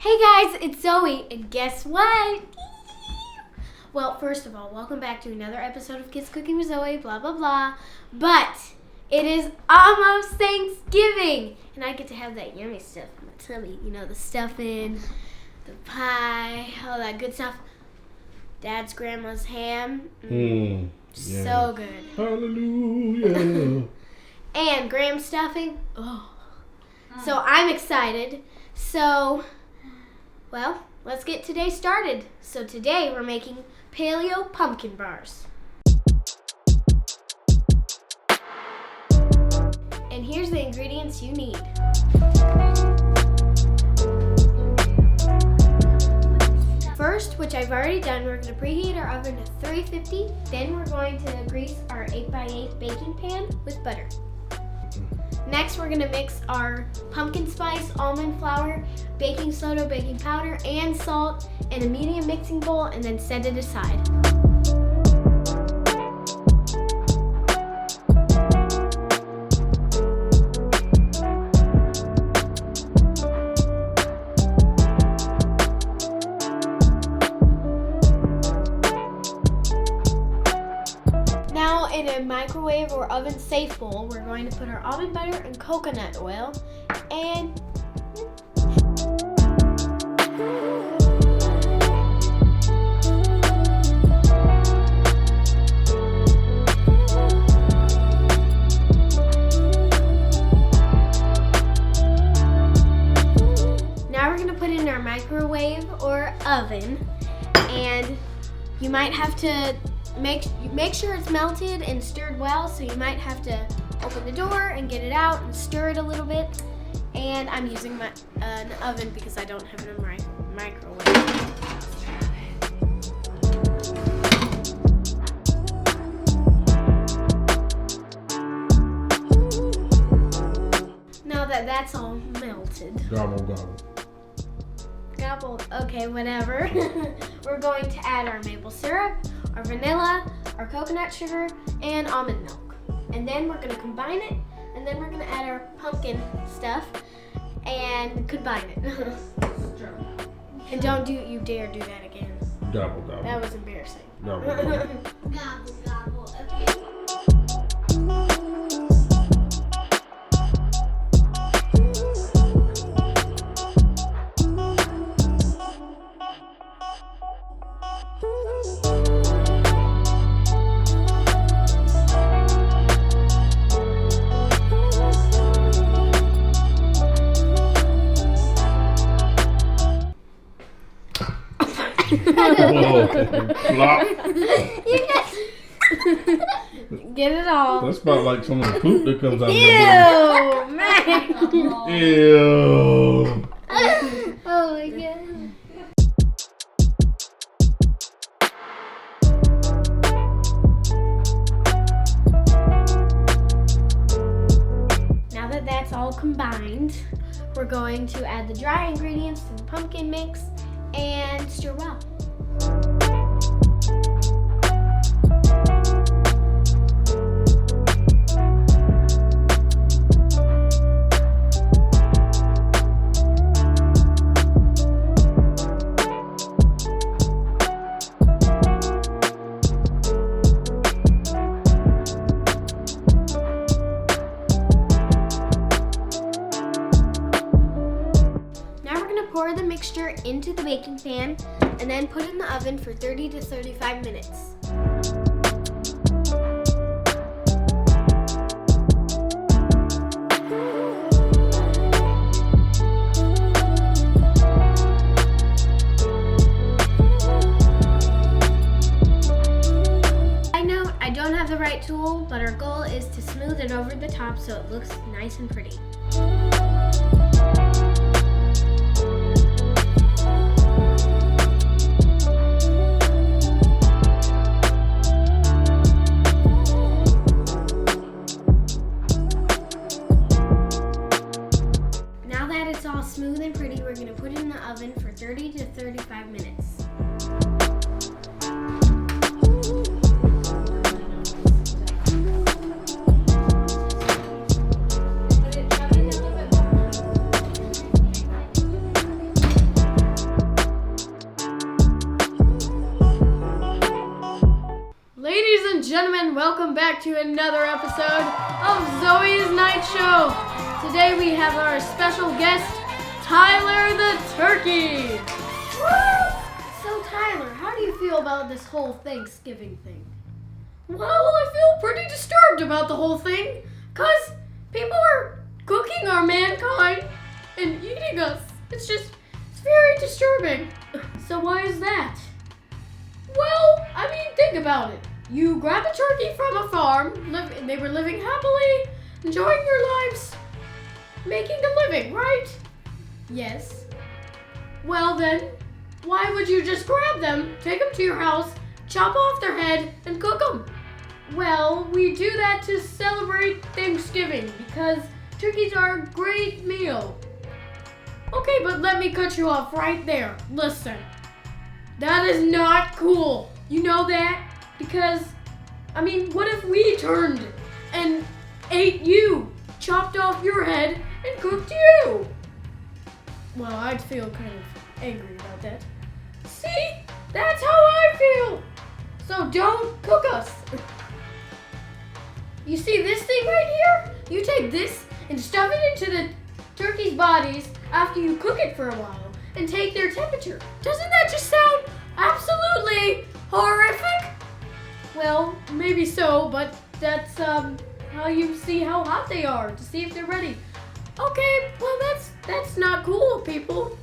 Hey guys, it's Zoe, and guess what? Well, first of all, welcome back to another episode of Kids Cooking with Zoe, blah, blah, blah. But it is almost Thanksgiving, and I get to have that yummy stuff in my tummy. You know, the stuffing, the pie, all that good stuff. Dad's grandma's ham. Yeah. So good. Hallelujah. And Graham's stuffing. Oh. So I'm excited. So, well, let's get today started. So today we're making Paleo Pumpkin Bars. And here's the ingredients you need. First, which I've already done, we're going to preheat our oven to 350. Then we're going to grease our 8x8 baking pan with butter. Next, we're going to mix our pumpkin spice, almond flour, baking soda, baking powder, and salt in a medium mixing bowl, and then set it aside. Now, in a microwave or oven safe bowl, we're going to put our almond butter and coconut oil and now we're going to put it in our microwave or oven, and you might have to make sure it's melted and stirred well, so you might have to open the door and get it out and stir it a little bit. And I'm using an oven because I don't have a microwave. Now that that's all melted. Gobble, gobble. Gobble, okay, whatever. We're going to add our maple syrup, our vanilla, our coconut sugar, and almond milk. And then we're going to combine it, and then we're going to add our pumpkin stuff and combine it. And don't you dare do that again. Gobble, gobble. That was embarrassing. Gobble, gobble. Gobble, gobble, okay. Flop. Get it all. That's about like some of the poop that comes out of Ew, man. the bowl. Ew. Oh my god. Now that that's all combined, we're going to add the dry ingredients to the pumpkin mix and stir well. Pour the mixture into the baking pan and then put it in the oven for 30 to 35 minutes. I know I don't have the right tool, but our goal is to smooth it over the top so it looks nice and pretty. It's all smooth and pretty, we're going to put it in the oven for 30 to 35 minutes. gentlemen, welcome back to another episode of Zoe's Night Show. Today we have our special guest, Tyler the Turkey. Woo! So Tyler, how do you feel about this whole Thanksgiving thing? Well, I feel pretty disturbed about the whole thing, because people are cooking our mankind and eating us. It's very disturbing. So why is that? Well, I mean, think about it. You grab a turkey from a farm, and they were living happily, enjoying their lives, making a living, right? Yes. Well then, why would you just grab them, take them to your house, chop off their head, and cook them? Well, we do that to celebrate Thanksgiving, because turkeys are a great meal. Okay, but let me cut you off right there. Listen, that is not cool. You know that? Because, I mean, what if we turned and ate you, chopped off your head, and cooked you? Well, I'd feel kind of angry about that. See? That's how I feel. So don't cook us. You see this thing right here? You take this and stuff it into the turkey's bodies after you cook it for a while and take their temperature. Doesn't that just sound absolutely horrific? Well, maybe so, but that's how you see how hot they are, to see if they're ready. Okay, well that's not cool, people.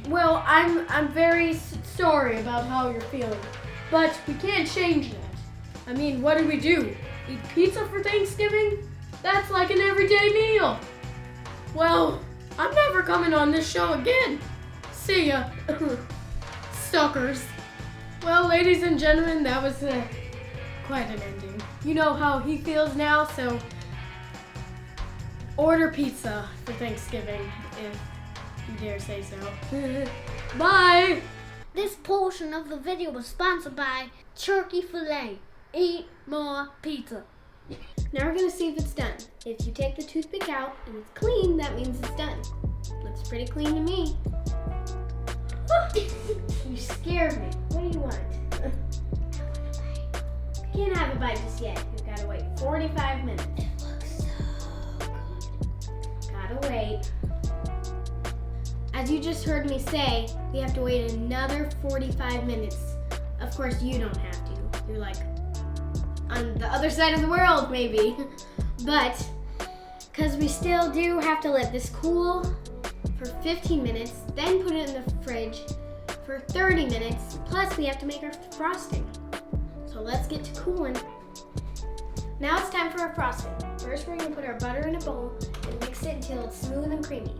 Well, I'm very sorry about how you're feeling, but we can't change that. I mean, what do? Eat pizza for Thanksgiving? That's like an everyday meal. Well, I'm never coming on this show again. See ya. Suckers. Well, ladies and gentlemen, that was quite an ending. You know how he feels now, so order pizza for Thanksgiving, if you dare say so. Bye! This portion of the video was sponsored by Turkey Filet. Eat more pizza. Now we're gonna see if it's done. If you take the toothpick out and it's clean, that means it's done. Looks pretty clean to me. You scared me. What do you want? You can't have a bite just yet. You've gotta wait 45 minutes. It looks so good. Gotta wait. As you just heard me say, we have to wait another 45 minutes. Of course, you don't have to. You're like on the other side of the world, maybe. But, because we still do have to let this cool for 15 minutes, then put it in the fridge for 30 minutes, plus we have to make our frosting. So let's get to cooling. Now it's time for our frosting. First, we're gonna put our butter in a bowl and mix it until it's smooth and creamy.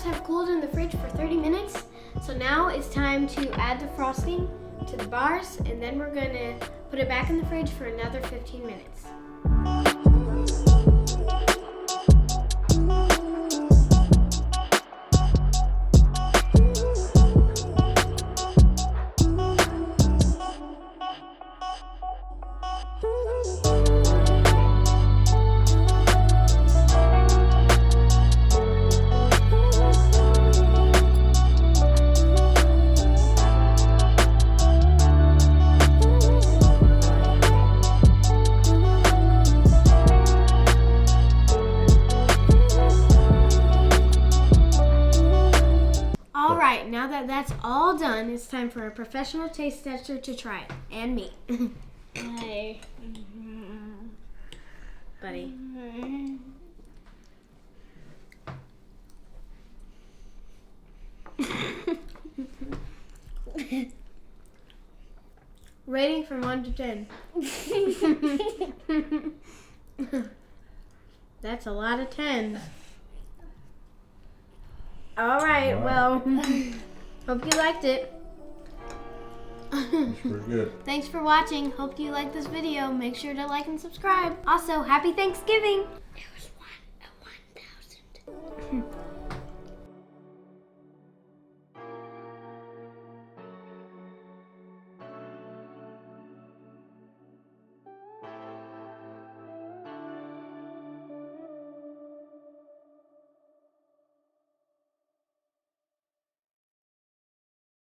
Have cooled in the fridge for 30 minutes. So now it's time to add the frosting to the bars, and then we're gonna put it back in the fridge for another 15 minutes. Now that that's all done, it's time for a professional taste tester to try it, and me. Hi. buddy? Rating from 1 to 10. That's a lot of 10s. All right, Wow. well, hope you liked it. That's pretty good. Thanks for watching. Hope you liked this video. Make sure to like and subscribe. Also, happy Thanksgiving.